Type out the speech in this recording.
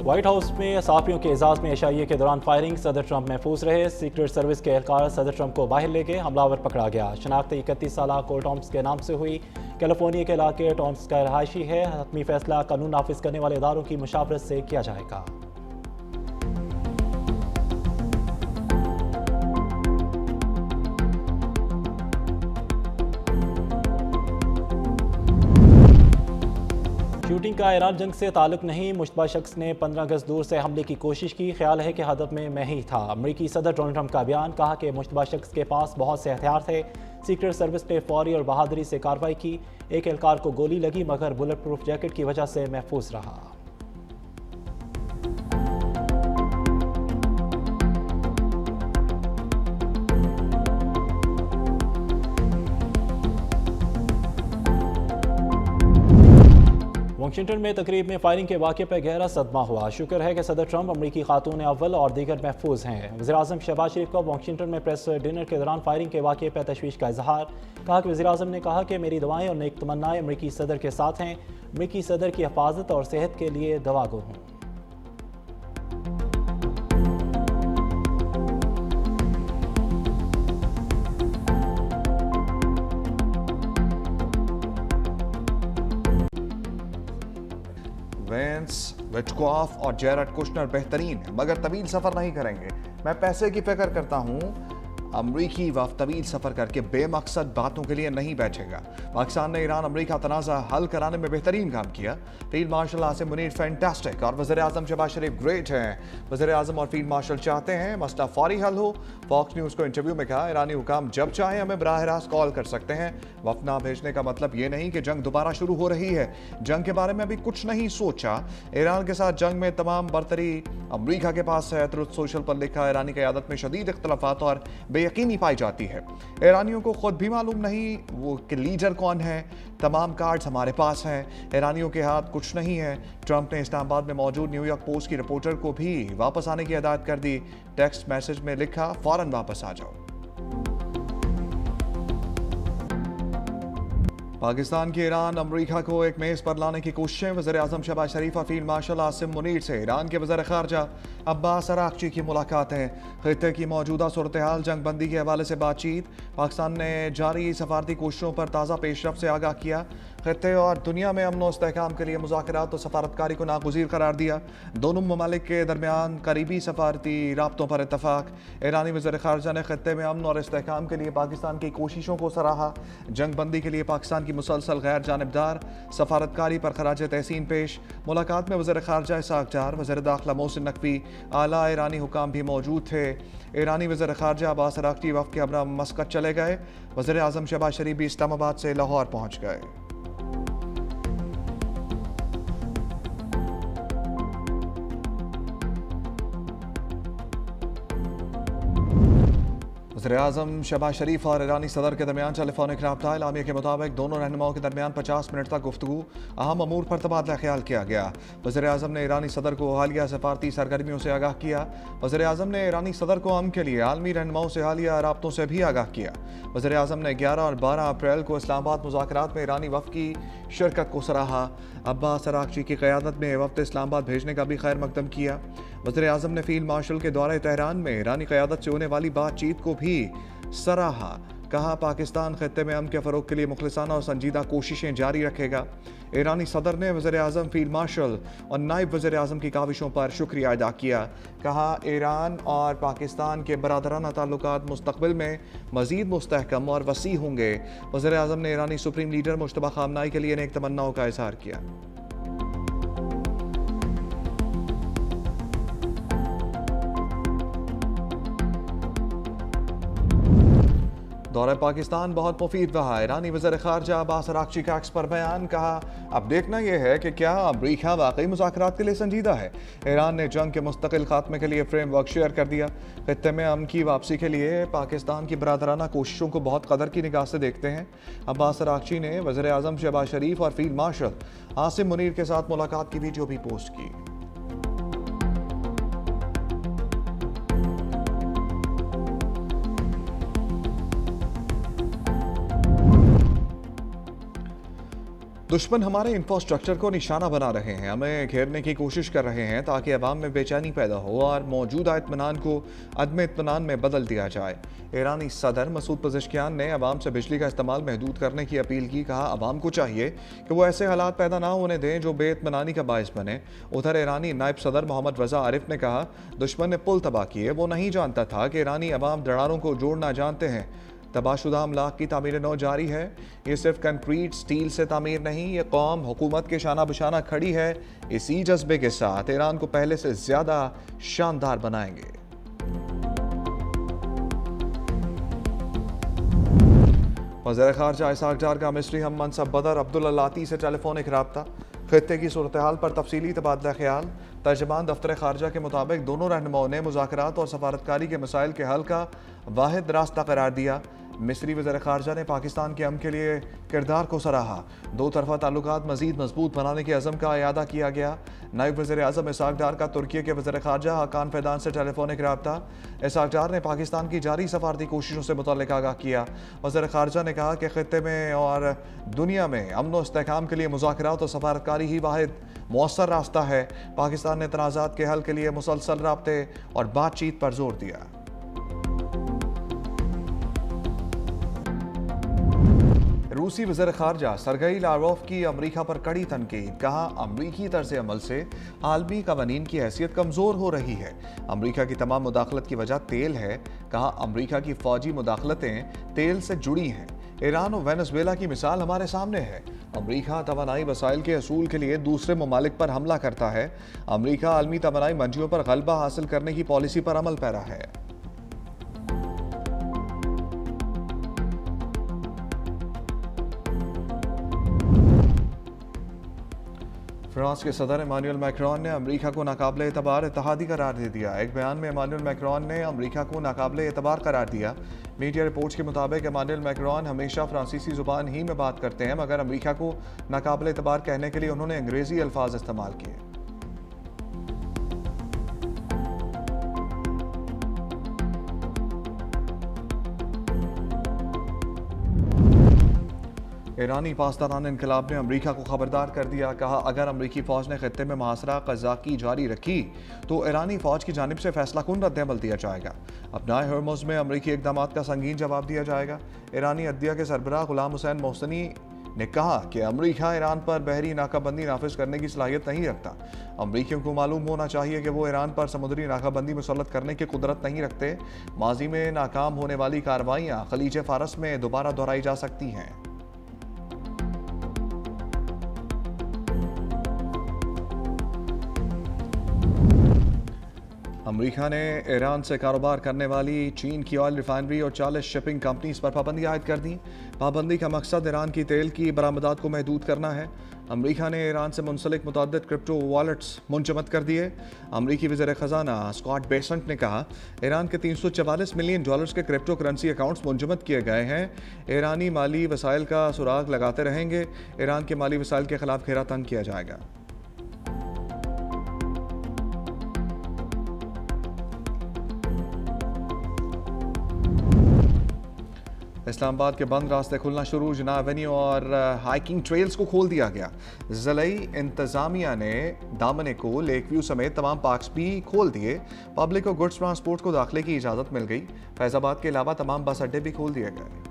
White house में सहाफ़ियों के एजाज़ में एशिया के दौरान फायरिंग, सदर ट्रंप महफूज रहे। सीक्रेट सर्विस के एहलकार सदर ट्रंप को बाहर ले गए, हमलावर पकड़ा गया। शनाख्त 31 साल को टॉम्स के नाम से हुई। कैलिफोर्निया के इलाके टॉम्स का रहायशी है। हतमी फैसला कानून नाफिज करने वाले इदारों की मुशावरत से किया जाएगा। शूटिंग का ईरान जंग से ताल्लुक नहीं। मुश्तबा शख्स ने 15 गज दूर से हमले की कोशिश की। ख्याल है कि हदफ में मैं ही था। अमरीकी सदर डोनाल्ड ट्रंप का बयान, कहा कि मुश्तबा शख्स के पास बहुत से हथियार थे। सीक्रेट सर्विस ने फौरी और बहादुरी से कार्रवाई की। एक एहलकार को गोली लगी मगर बुलेट प्रूफ जैकेट की वजह से महफूज रहा। वाशिंगटन में तकरीब में फायरिंग के वाक़े पर गहरा सदमा हुआ। शुक्र है कि सदर ट्रंप अमरीकी खातून अव्वल और दीगर महफूज हैं। वज़ीर-ए-आज़म शहबाज शरीफ का वाशिंगटन में प्रेस डिनर के दौरान फायरिंग के वाक़े पर तशवीश का इजहार। कहा कि वज़ीर-ए-आज़म ने कहा कि मेरी दुआएं और नेक तमन्नाएं अमरीकी सदर के साथ हैं। अमरीकी सदर की हिफाजत और सेहत के लिए दुआगो हूँ। वेंस, विटकॉफ और जेरड कुशनर बेहतरीन है मगर तवील सफ़र नहीं करेंगे। मैं पैसे की फिक्र करता हूँ। अमरीकी वफ़द तवील सफ़र करके बेमकसद बातों के लिए नहीं बैठेगा। पाकिस्तान ने ईरान अमरीका तनाज़ा हल कराने में बेहतरीन काम किया। Field marshal Asim Munir fantastic और वज़ीर-ए-आज़म शहबाज शरीफ ग्रेट हैं। वज़ीर-ए-आज़म और फील्ड मार्शल चाहते हैं मसला फौरी हल हो। फॉक्स न्यूज़ को इंटरव्यू में कहा, ईरानी हुकाम जब चाहे हमें बराह रास्त कॉल कर सकते हैं। वफ़द ना भेजने का मतलब ये नहीं कि जंग दोबारा शुरू हो रही है। जंग के बारे में अभी कुछ नहीं सोचा। ईरान के साथ जंग में तमाम बरतरी अमरीका के पास है। ट्रुथ सोशल पर लिखा, ईरानी क़यादत में शदीद इख्तलाफात और बेयकीनी पाई जाती है। ईरानियों को खुद भी मालूम नहीं वो कि लीडर कौन है। तमाम कार्ड्स हमारे पास हैं। ईरानियों के हाथ कुछ नहीं है। ट्रंप ने इस्लामाबाद में मौजूद न्यूयॉर्क पोस्ट की रिपोर्टर को भी वापस आने की हिदायत कर दी। टेक्स्ट मैसेज में लिखा, फौरन वापस आ जाओ। पाकिस्तान की ईरान अमरीका को एक मेज़ पर लाने की कोशिशें। वज़ीर-ए-आज़म शहबाज शरीफ और फील्ड मार्शल आसिम मुनीर से ईरान के वज़ीर ख़ारजा अब्बास अराक़ची की मुलाकातें। ख़ित्ते की मौजूदा सूरत हाल, जंग बंदी के हवाले से बातचीत। पाकिस्तान ने जारी सफारती कोशिशों पर ताज़ा पेशरफ़ से आगाह किया। ख़ित्ते और दुनिया में अमन और इस्तेहकाम के लिए मुज़ाकरात और सफारतकारी को नागुज़ीर करार दिया। दोनों ममालिक के दरमियान करीबी सफारती राब्तों पर इत्तफ़ाक़। ईरानी वज़ीर ख़ारजा ने ख़ित्ते में अमन और इस्तेहकाम के लिए पाकिस्तान की कोशिशों को सराहा। जंग बंदी के लिए पाकिस्तान की मुसलसल गैर जानिबदार सफारतकारी पर खराज तहसीन पेश। मुलाकात में वज़ीर ख़ारजा इसाक डार, वज़ीर दाखिला मोहसिन नकवी, आला ईरानी हुकाम भी मौजूद थे। ईरानी वज़ीर ख़ारजा अब्बास अराक़ची वफ़द के हमरा मस्कत चले गए। वज़ीर-ए-आज़म शहबाज शरीफ भी इस्लामाबाद से लाहौर पहुँच गए। वज़ीर-ए-आज़म शहबाज शरीफ और ईरानी सदर के दरमियान टेलीफोनिक रब्ता। एलामिया के मुताबिक दोनों रहनुमाओं के दरमियान 50 मिनट तक गुफ्तगू, अहम अमूर पर तबादला ख्याल किया गया। वज़ीर-ए-आज़म ने ईरानी सदर को हालिया सफारती सरगर्मियों से आगाह किया। वज़ीर-ए-आज़म ने ईरानी सदर को अमन के लिए आलमी रहनुमाओं से हालिया राब्तों से भी आगाह किया। वज़ीर-ए-आज़म ने 11 और 12 अप्रैल को इस्लामाबाद मुज़ाकरात में ईरानी वफ़द की शिरकत को सराहा। अब्बास अराक़ची की क़यादत में वफ़द इस्लामाबाद भेजने का भी खैर मकदम किया। वज़ीर-ए-आज़म ने फील्ड मार्शल के दौरे तेहरान में ईरानी क़यादत से होने वाली बातचीत को भी सराहा। कहा, पाकिस्तान ख़ित्ते में अमन के फ़रोग़ के लिए मुखलिसाना और संजीदा कोशिशें जारी रखेगा। ईरानी सदर ने वज़ीर-ए-आज़म, फील्ड मार्शल और नायब वज़ीर-ए-आज़म की काविशों पर शुक्रिया अदा किया। कहा, ईरान और पाकिस्तान के बरादराना ताल्लुकात मुस्तक़बिल में मज़ीद मुस्तहकम और वसी होंगे। वज़ीर-ए-आज़म ने ईरानी सुप्रीम लीडर मुश्तबा ख़ामनाई के लिए नेक तमन्नाओं का इज़हार किया। दौरे पाकिस्तान बहुत मुफीद रहा। ईरानी वज़ीर ख़ारजा अब्बास अराक़ची का एक्स पर बयान। कहा, अब देखना यह है कि क्या अमरीका वाकई मुज़ाकरात के लिए संजीदा है। ईरान ने जंग के मुस्तकिल खात्मे के लिए फ्रेमवर्क शेयर कर दिया। ख़ित्ते में अमन की वापसी के लिए पाकिस्तान की बरादराना कोशिशों को बहुत कदर की निगाह से देखते हैं। अब्बास अराक़ची ने वज़ीर-ए-आज़म शहबाज शरीफ और फील्ड मार्शल आसिम मुनीर के साथ मुलाकात की वीडियो भी पोस्ट की। दुश्मन हमारे इंफ्रास्ट्रक्चर को निशाना बना रहे हैं, हमें घेरने की कोशिश कर रहे हैं ताकि अवाम में बेचैनी पैदा हो और मौजूदा इत्मीनान को अदम इत्मीनान में बदल दिया जाए। ईरानी सदर मसूद पज़ेश्कियान ने अवाम से बिजली का इस्तेमाल महदूद करने की अपील की। कहा, अवाम को चाहिए कि वो ऐसे हालात पैदा ना होने दें जो बेइत्मीनानी का बायस बने। उधर ईरानी नायब सदर मोहम्मद रजा आरिफ ने कहा, दुश्मन ने पुल तबाह किए, वो नहीं जानता था कि ईरानी अवाम दरारों को जोड़ना जानते हैं। तबाहशुदा अमलाक की तामीर नौ जारी है। ये सिर्फ कंक्रीट स्टील से तामीर नहीं, ये कौम हुकूमत के शाना बशाना खड़ी है। इसी जज्बे के साथ ईरान को पहले से ज़्यादा शानदार बनाएंगे। वज़ीर ख़ारजा इसाक डार का मिस्री हम मनसब बदर अब्दुल्ला लाती से टेलीफोनिक रब्ता। खित्ते की सूरत हाल पर तफसीली तबादला ख्याल। तर्जमान दफ्तर खारजा के मुताबिक दोनों रहनुमाओं ने मुज़ाकरात और सफारतकारी के मसाइल के हल का वाहिद रास्ता करार दिया। मिस्री वज़ीर ख़ारजा ने पाकिस्तान के अमन के लिए किरदार को सराहा। दो तरफ़ा ताल्लुकात मज़ीद मजबूत बनाने के अज़म का इयादा किया गया। नायब वज़ीर आज़म इसाक डार का तुर्की के वज़ीर ख़ारजा हाकान फ़ैदान से टेलीफोनिक रब्ता। इसाक डार ने पाकिस्तान की जारी सफारती कोशिशों से मुतल्लिक़ आगाह किया। वज़ीर ख़ारजा ने कहा कि ख़ित्ते में और दुनिया में अमन व इस्तेहकाम के लिए मुज़ाकरात और सफारतकारी ही वाहिद मौसर रास्ता है। पाकिस्तान ने तनाज़ात के हल के लिए मुसलसल राब्ते और बातचीत पर जोर दिया। रूसी वज़ीर ख़ारजा सरगई लारोफ की अमरीका पर कड़ी तनकीद। कहा, अमरीकी तर्ज अमल से आलमी कवानीन की हैसियत कमज़ोर हो रही है। अमरीका की तमाम मुदाखलत की वजह तेल है। कहा, अमरीका की फ़ौजी मुदाखलतें तेल से जुड़ी हैं। ईरान और वेनेज़ुएला की मिसाल हमारे सामने है। अमरीका तवानाई वसाइल के असूल के लिए दूसरे ममालिक पर हमला करता है। अमरीका आलमी तवानाई मंजियों पर गलबा हासिल करने की पॉलिसी पर अमल पैरा है। फ्रांस के सदर इमानुएल मैक्रोन ने अमरीका को नाकाबिले एतबार इत्तेहादी करार दे दिया। एक बयान में इमानुएल मैक्रोन ने अमरीका को नाकाबिले एतबार करार दिया। मीडिया रिपोर्ट्स के मुताबिक इमानुएल मैक्रोन हमेशा फ्रांसीसी ज़ुबान ही में बात करते हैं, मगर अमरीका को नाकाबिले एतबार कहने के लिए उन्होंने अंग्रेज़ी अल्फाज इस्तेमाल किए। ईरानी पासदारान इनकलाब ने अमरीका को खबरदार कर दिया। कहा, अगर अमरीकी फ़ौज ने खित्ते में मुहासरा क़ज़ाक़ी जारी रखी तो ईरानी फ़ौज की जानिब से फैसला कुन रद्द-ए-अमल दिया जाएगा। अपनाए हर्मुज़ में अमरीकी इक़दाम का संगीन जवाब दिया जाएगा। ईरानी अदलिया के सरबराह ग़ुलाम हुसैन मोहसिनी ने कहा कि अमरीका ईरान पर बहरी नाकाबंदी नाफिज करने की सलाहियत नहीं रखता। अमरीकियों को मालूम होना चाहिए कि वो ईरान पर समुद्री नाकाबंदी मुसल्लत करने की कुदरत नहीं रखते। माजी में नाकाम होने वाली कार्रवाइयाँ खलीज फ़ारस में दोबारा दोहराई जा सकती हैं। अमरीका ने ईरान से कारोबार करने वाली चीन की ऑयल रिफाइनरी और 40 शिपिंग कंपनीज पर पाबंदी आयद कर दी। पाबंदी का मकसद ईरान की तेल की बरामदात को महदूद करना है। अमरीका ने ईरान से मुंसलिक मुतअद्दिद क्रिप्टो वॉलेट्स मुंजमद कर दिए। अमरीकी वज़ीर ख़ज़ाना स्कॉट बेसेंट ने कहा, ईरान के $344 मिलियन के क्रिप्टो करेंसी अकाउंट्स मुंजमद किए गए हैं। ईरानी माली वसाइल का सुराग लगाते रहेंगे। ईरान के माली वसाइल के खिलाफ घेरा तंग किया जाएगा। इस्लामाबाद के बंद रास्ते खुलना शुरू। जिना एवेन्यू और हाइकिंग ट्रेल्स को खोल दिया गया। ज़िलाई इंतज़ामिया ने दामने को, लेक व्यू समेत तमाम पार्क्स भी खोल दिए। पब्लिक और गुड्स ट्रांसपोर्ट को दाखिले की इजाज़त मिल गई। फैज़ाबाद के अलावा तमाम बस अड्डे भी खोल दिए गए।